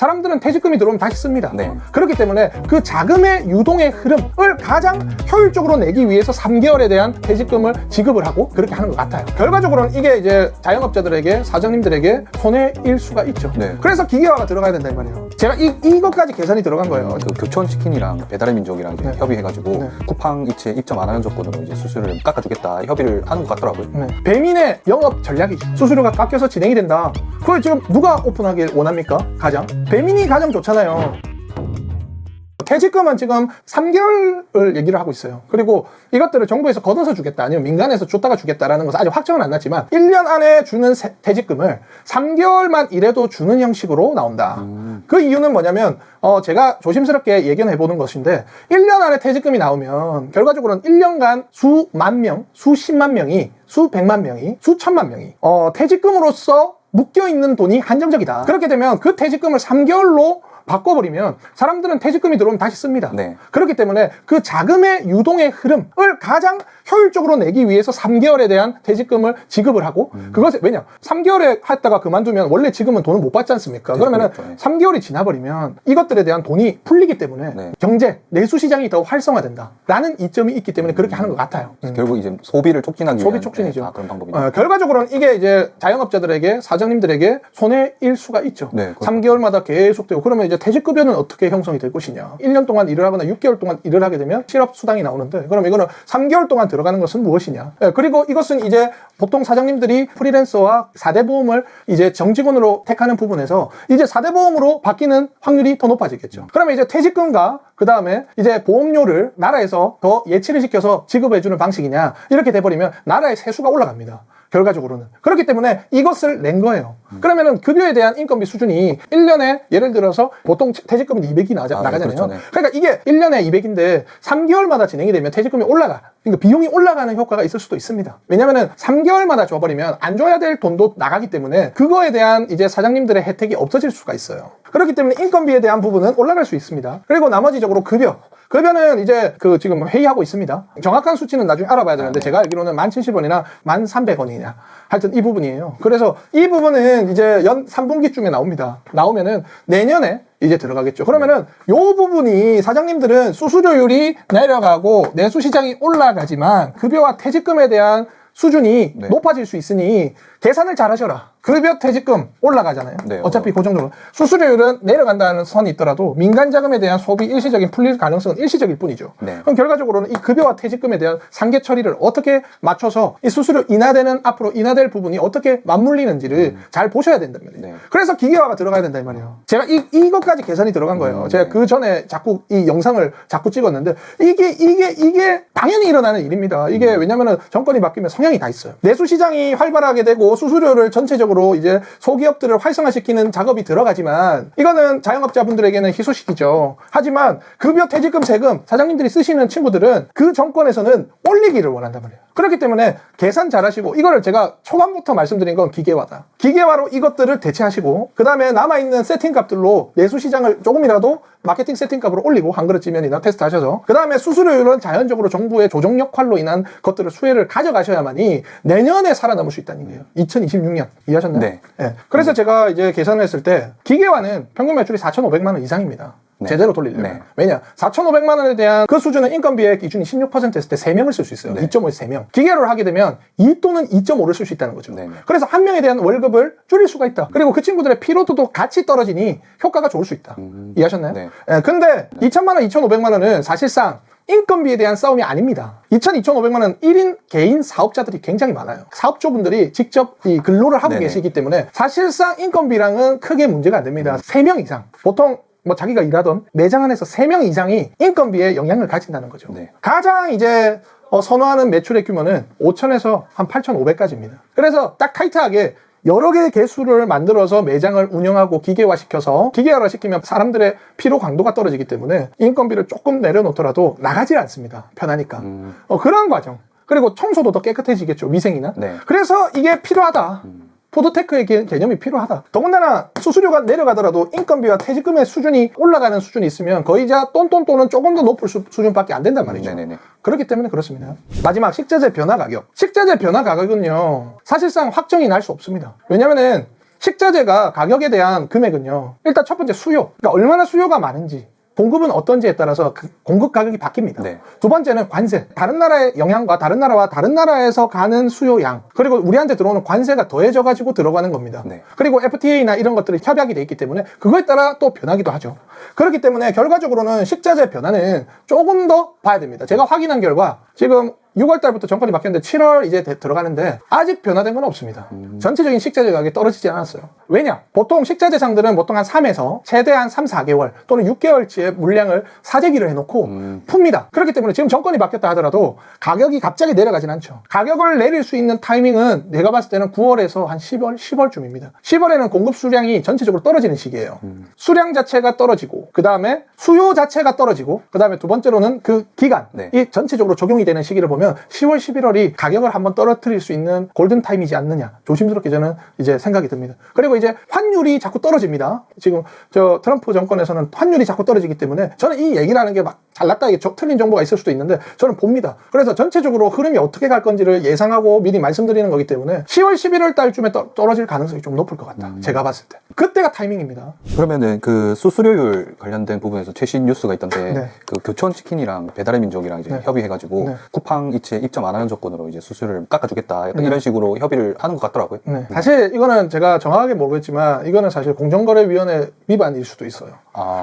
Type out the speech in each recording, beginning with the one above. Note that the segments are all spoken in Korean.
사람들은 퇴직금이 들어오면 다시 씁니다. 네. 그렇기 때문에 그 자금의 유동의 흐름을 가장 효율적으로 내기 위해서 3개월에 대한 퇴직금을 지급을 하고 그렇게 하는 것 같아요. 결과적으로는 이게 이제 자영업자들에게, 사장님들에게 손해일 수가 있죠. 네. 그래서 기계화가 들어가야 된다 이 말이에요. 제가 이것까지 계산이 들어간 거예요. 그 교촌치킨이랑 배달의 민족이랑 이제 네. 협의해가지고 네. 쿠팡 이체 입점 안 하는 조건으로 이제 수수료를 깎아주겠다 협의를 하는 것 같더라고요. 네. 배민의 영업 전략이죠. 수수료가 깎여서 진행이 된다. 그걸 지금 누가 오픈하길 원합니까? 가장? 배민이 가장 좋잖아요. 퇴직금은 지금 3개월을 얘기를 하고 있어요. 그리고 이것들을 정부에서 걷어서 주겠다, 아니면 민간에서 줬다가 주겠다라는 것은 아직 확정은 안 났지만 1년 안에 주는 퇴직금을 3개월만 일해도 주는 형식으로 나온다. 그 이유는 뭐냐면 제가 조심스럽게 예견해 보는 것인데 1년 안에 퇴직금이 나오면 결과적으로는 1년간 수만 명, 수십만 명이, 수백만 명이, 수천만 명이 퇴직금으로서 묶여있는 돈이 한정적이다. 그렇게 되면 그 퇴직금을 3개월로 바꿔버리면 사람들은 퇴직금이 들어오면 다시 씁니다. 네. 그렇기 때문에 그 자금의 유동의 흐름을 가장 효율적으로 내기 위해서 3개월에 대한 퇴직금을 지급을 하고 그것에 왜냐 3개월에 했다가 그만두면 원래 지금은 돈을 못 받지 않습니까? 그러면은 그렇죠. 3개월이 지나버리면 이것들에 대한 돈이 풀리기 때문에 네. 경제, 내수 시장이 더 활성화된다 라는 이점이 있기 때문에 그렇게 하는 것 같아요. 결국 이제 소비를 촉진하기 위한 소비 촉진이죠. 그런 방법이네요. 결과적으로는 이게 이제 자영업자들에게, 사장님들에게 손해일 수가 있죠. 네, 3개월마다 계속되고 그러면 이제 퇴직급여는 어떻게 형성이 될 것이냐. 1년 동안 일을 하거나 6개월 동안 일을 하게 되면 실업수당이 나오는데 그럼 이거는 3개월 동안 들어가는 것은 무엇이냐. 그리고 이것은 이제 보통 사장님들이 프리랜서와 4대 보험을 이제 정직원으로 택하는 부분에서 이제 4대 보험으로 바뀌는 확률이 더 높아지겠죠. 그러면 이제 퇴직금과 그 다음에 이제 보험료를 나라에서 더 예치를 시켜서 지급해주는 방식이냐. 이렇게 돼버리면 나라의 세수가 올라갑니다. 결과적으로는. 그렇기 때문에 이것을 낸 거예요. 그러면은 급여에 대한 인건비 수준이 1년에 예를 들어서 보통 퇴직금은 200이 나가잖아요. 그렇죠, 네. 그러니까 이게 1년에 200인데 3개월마다 진행이 되면 퇴직금이 올라가. 그러니까 비용이 올라가는 효과가 있을 수도 있습니다. 왜냐면은 3개월마다 줘버리면 안 줘야 될 돈도 나가기 때문에 그거에 대한 이제 사장님들의 혜택이 없어질 수가 있어요. 그렇기 때문에 인건비에 대한 부분은 올라갈 수 있습니다. 그리고 나머지적으로 급여는 이제 지금 회의하고 있습니다. 정확한 수치는 나중에 알아봐야 되는데 제가 알기로는 1,070원이나 1,300원이냐. 하여튼 이 부분이에요. 그래서 이 부분은 이제 연 3분기쯤에 나옵니다. 나오면은 내년에 이제 들어가겠죠. 그러면은 요 부분이 사장님들은 수수료율이 내려가고 내수시장이 올라가지만 급여와 퇴직금에 대한 수준이 네. 높아질 수 있으니 계산을 잘 하셔라. 급여 퇴직금 올라가잖아요. 네, 어차피 고정적으로. 수수료율은 내려간다는 선이 있더라도 민간 자금에 대한 소비 일시적인 풀릴 가능성은 일시적일 뿐이죠. 네. 그럼 결과적으로는 이 급여와 퇴직금에 대한 상계 처리를 어떻게 맞춰서 이 수수료 인하되는 앞으로 인하될 부분이 어떻게 맞물리는지를 잘 보셔야 된단 말이에요. 네. 그래서 기계화가 들어가야 된다 이 말이에요. 제가 이것까지 계산이 들어간 거예요. 제가 그 전에 자꾸 이 영상을 자꾸 찍었는데 이게 당연히 일어나는 일입니다. 이게 왜냐면은 정권이 바뀌면 성향이 다 있어요. 내수 시장이 활발하게 되고 수수료를 전체적으로 이제 소기업들을 활성화시키는 작업이 들어가지만 이거는 자영업자분들에게는 희소식이죠. 하지만 급여, 퇴직금, 세금 사장님들이 쓰시는 친구들은 그 정권에서는 올리기를 원한단 말이에요. 그렇기 때문에 계산 잘 하시고 이거를 제가 초반부터 말씀드린 건 기계화다. 기계화로 이것들을 대체하시고 그 다음에 남아있는 세팅값들로 내수시장을 조금이라도 마케팅 세팅값으로 올리고 한 그릇쯤면이나 테스트 하셔서 그 다음에 수수료율은 자연적으로 정부의 조정 역할로 인한 것들을 수혜를 가져가셔야만이 내년에 살아남을 수 있다는 거예요. 2026년 이해하셨나요? 네. 네. 그래서 제가 이제 계산을 했을 때 기계화는 평균 매출이 4,500만 원 이상입니다. 네. 제대로 돌리려면. 네. 왜냐? 4,500만 원에 대한 그 수준은 인건비의 기준이 16% 했을 때 3명을 쓸 수 있어요. 네. 2.5에서 3명. 기계화를 하게 되면 2 또는 2.5를 쓸 수 있다는 거죠. 네. 그래서 한 명에 대한 월급을 줄일 수가 있다. 그리고 그 친구들의 피로도도 같이 떨어지니 효과가 좋을 수 있다. 이해하셨나요? 네. 예, 근데 2,000만 원, 2,500만 원은 사실상 인건비에 대한 싸움이 아닙니다. 2,500만 원 1인 개인 사업자들이 굉장히 많아요. 사업주분들이 직접 이 근로를 하고 네네. 계시기 때문에 사실상 인건비랑은 크게 문제가 안 됩니다. 3명 이상. 보통 뭐 자기가 일하던 매장 안에서 3명 이상이 인건비에 영향을 가진다는 거죠. 네. 가장 이제 선호하는 매출의 규모는 5,000에서 한 8,500까지입니다. 그래서 딱 타이트하게 여러 개의 개수를 만들어서 매장을 운영하고 기계화시켜서 기계화를 시키면 사람들의 피로 강도가 떨어지기 때문에 인건비를 조금 내려놓더라도 나가지 않습니다. 편하니까. 그런 과정. 그리고 청소도 더 깨끗해지겠죠. 위생이나. 네. 그래서 이게 필요하다. 푸드테크의 개념이 필요하다. 더군다나 수수료가 내려가더라도 인건비와 퇴직금의 수준이 올라가는 수준이 있으면 거의자 똔똔똔은 조금 더 높을 수준밖에 안 된단 말이죠. 네네네. 그렇기 때문에 그렇습니다. 마지막 식자재 변화 가격. 식자재 변화 가격은요 사실상 확정이 날 수 없습니다. 왜냐면은 식자재가 가격에 대한 금액은요. 일단 첫 번째 수요. 그러니까 얼마나 수요가 많은지. 공급은 어떤지에 따라서 그 공급 가격이 바뀝니다. 네. 두 번째는 관세. 다른 나라의 영향과 다른 나라와 다른 나라에서 가는 수요양. 그리고 우리한테 들어오는 관세가 더해져가지고 들어가는 겁니다. 네. 그리고 FTA나 이런 것들이 협약이 돼 있기 때문에 그거에 따라 또 변하기도 하죠. 그렇기 때문에 결과적으로는 식자재 변화는 조금 더 봐야 됩니다. 제가 확인한 결과 지금 6월 달부터 정권이 바뀌었는데 7월 이제 들어가는데 아직 변화된 건 없습니다. 전체적인 식자재 가격이 떨어지지 않았어요. 왜냐? 보통 식자재상들은 보통 한 3에서 최대한 3, 4개월 또는 6개월치의 물량을 사재기를 해놓고 풉니다. 그렇기 때문에 지금 정권이 바뀌었다 하더라도 가격이 갑자기 내려가진 않죠. 가격을 내릴 수 있는 타이밍은 내가 봤을 때는 9월에서 한 10월쯤입니다. 10월에는 공급 수량이 전체적으로 떨어지는 시기예요. 수량 자체가 떨어지고 그 다음에 수요 자체가 떨어지고 그 다음에 두 번째로는 그 기간이 전체적으로 적용이 되는 시기를 보면 10월, 11월이 가격을 한번 떨어뜨릴 수 있는 골든타임이지 않느냐. 조심스럽게 저는 이제 생각이 듭니다. 그리고 이제 환율이 자꾸 떨어집니다. 지금 저 트럼프 정권에서는 환율이 자꾸 떨어지기 때문에 저는 이 얘기를 하는 게 막 잘났다 이게 틀린 정보가 있을 수도 있는데 저는 봅니다. 그래서 전체적으로 흐름이 어떻게 갈 건지를 예상하고 미리 말씀드리는 거기 때문에 10월, 11월 달쯤에 떨어질 가능성이 좀 높을 것 같다. 제가 봤을 때. 그때가 타이밍입니다. 그러면은 그 수수료율 관련된 부분에서 최신 뉴스가 있던데 네. 그 교촌치킨이랑 배달의 민족이랑 이제 협의해가지고 쿠팡 이체 입점 안 하는 조건으로 이제 수수료를 깎아주겠다 약간 이런 식으로 협의를 하는 것 같더라고요. 사실 이거는 제가 정확하게 모르겠지만 이거는 사실 공정거래위원회 위반일 수도 있어요.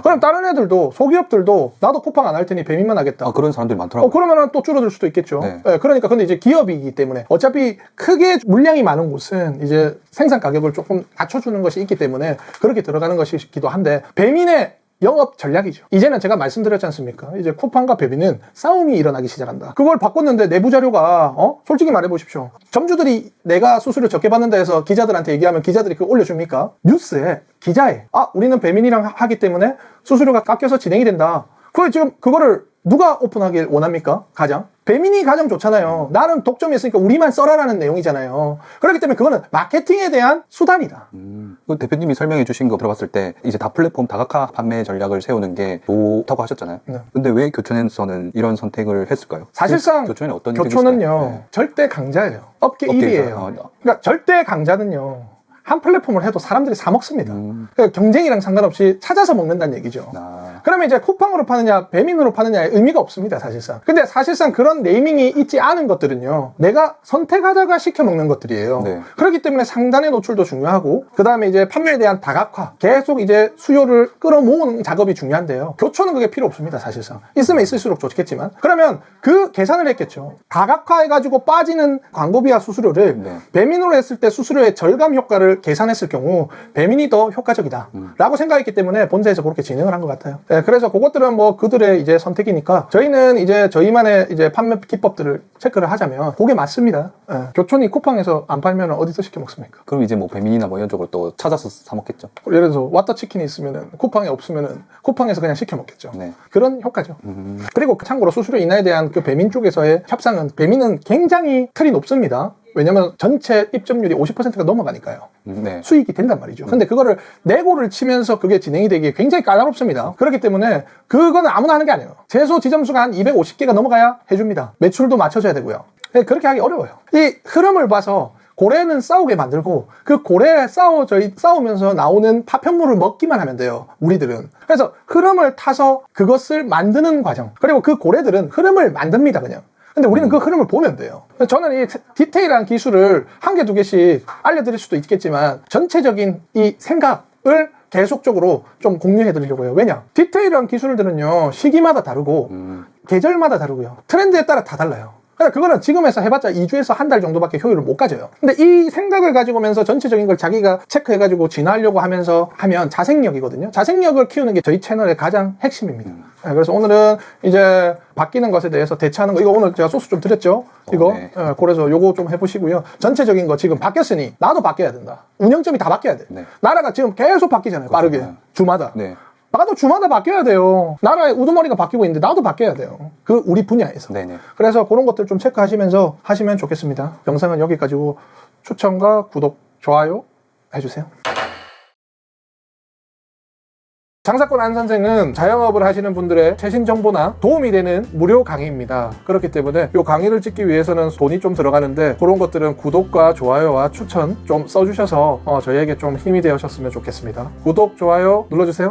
그럼 다른 애들도 소기업들도 나도 쿠팡 안 할 테니 배민만 하겠다. 그런 사람들이 많더라고요. 그러면은 또 줄어들 수도 있겠죠. 그러니까 근데 이제 기업이기 때문에 어차피 크게 물량이 많은 곳은 이제 생산 가격을 조금 낮춰주는 것이 있기 때문에 그렇게 들어가는 것이기도 한데 배민의 영업 전략이죠. 이제는 제가 말씀드렸지 않습니까? 이제 쿠팡과 배민은 싸움이 일어나기 시작한다. 그걸 바꿨는데 내부 자료가 솔직히 말해보십시오. 점주들이 내가 수수료 적게 받는다 해서 기자들한테 얘기하면 기자들이 그거 올려줍니까? 뉴스에 기자에 우리는 배민이랑 하기 때문에 수수료가 깎여서 진행이 된다. 지금 그거를 누가 오픈하길 원합니까? 가장? 배민이 가장 좋잖아요. 나는 독점이 있으니까 우리만 써라라는 내용이잖아요. 그렇기 때문에 그거는 마케팅에 대한 수단이다. 그 대표님이 설명해 주신 거 들어봤을 때 이제 다 플랫폼 다각화 판매 전략을 세우는 게 좋다고 하셨잖아요. 근데 왜 교촌에서는 이런 선택을 했을까요? 사실상 교촌에 어떤 교촌은요 절대 강자예요. 업계 1위예요. 그러니까 절대 강자는요 한 플랫폼을 해도 사람들이 사 먹습니다. 그러니까 경쟁이랑 상관없이 찾아서 먹는다는 얘기죠. 그러면 이제 쿠팡으로 파느냐 배민으로 파느냐의 의미가 없습니다. 사실상. 근데 사실상 그런 네이밍이 있지 않은 것들은요 내가 선택하다가 시켜 먹는 것들이에요. 그렇기 때문에 상단의 노출도 중요하고 그 다음에 이제 판매에 대한 다각화 계속 이제 수요를 끌어모으는 작업이 중요한데요. 교촌은 그게 필요 없습니다. 사실상. 있으면 있을수록 좋겠지만 그러면 그 계산을 했겠죠. 다각화해가지고 빠지는 광고비와 수수료를 배민으로 했을 때 수수료의 절감 효과를 계산했을 경우 배민이 더 효과적이다 라고 생각했기 때문에 본사에서 그렇게 진행을 한 것 같아요. 그래서 그것들은 뭐 그들의 이제 선택이니까 저희는 이제 저희만의 이제 판매 기법들을 체크를 하자면 그게 맞습니다. 교촌이 쿠팡에서 안 팔면 어디서 시켜 먹습니까? 그럼 이제 뭐 배민이나 뭐 이런 쪽으로 또 찾아서 사 먹겠죠. 예를 들어서 왓더치킨이 있으면은 쿠팡에 없으면은 쿠팡에서 그냥 시켜 먹겠죠. 그런 효과죠. 그리고 참고로 수수료 인하에 대한 그 배민 쪽에서의 협상은 배민은 굉장히 틀이 높습니다. 왜냐면 전체 입점률이 50%가 넘어가니까요. 수익이 된단 말이죠. 근데 그거를 내고를 치면서 그게 진행이 되기 굉장히 까다롭습니다. 그렇기 때문에 그거는 아무나 하는 게 아니에요. 최소 지점수가 한 250개가 넘어가야 해줍니다. 매출도 맞춰줘야 되고요. 그렇게 하기 어려워요. 이 흐름을 봐서 고래는 싸우게 만들고 그 고래에 싸우면서 나오는 파편물을 먹기만 하면 돼요. 우리들은. 그래서 흐름을 타서 그것을 만드는 과정. 그리고 그 고래들은 흐름을 만듭니다. 그냥. 근데 우리는 그 흐름을 보면 돼요. 저는 이 디테일한 기술을 한 개, 두 개씩 알려드릴 수도 있겠지만 전체적인 이 생각을 계속적으로 좀 공유해 드리려고 해요. 왜냐? 디테일한 기술들은요 시기마다 다르고 계절마다 다르고요 트렌드에 따라 다 달라요. 그러니까 그거는 지금에서 해봤자 2주에서 한 달 정도밖에 효율을 못 가져요. 근데 이 생각을 가지고 오면서 전체적인 걸 자기가 체크해가지고 진화하려고 하면서 하면 자생력이거든요. 자생력을 키우는 게 저희 채널의 가장 핵심입니다. 그래서 오늘은 이제 바뀌는 것에 대해서 대처하는 거, 이거 오늘 제가 소스 좀 드렸죠? 이거. 그래서 요거 좀 해보시고요. 전체적인 거 지금 바뀌었으니 나도 바뀌어야 된다. 운영점이 다 바뀌어야 돼. 나라가 지금 계속 바뀌잖아요. 빠르게. 주마다. 나도 주마다 바뀌어야 돼요. 나라의 우두머리가 바뀌고 있는데 나도 바뀌어야 돼요. 그 우리 분야에서. 그래서 그런 것들 좀 체크하시면서 하시면 좋겠습니다. 영상은 여기까지고 추천과 구독, 좋아요 해주세요. 장사꾼 안 선생은 자영업을 하시는 분들의 최신 정보나 도움이 되는 무료 강의입니다. 그렇기 때문에 이 강의를 찍기 위해서는 돈이 좀 들어가는데 그런 것들은 구독과 좋아요와 추천 좀 써주셔서 저희에게 좀 힘이 되셨으면 좋겠습니다. 구독, 좋아요 눌러주세요.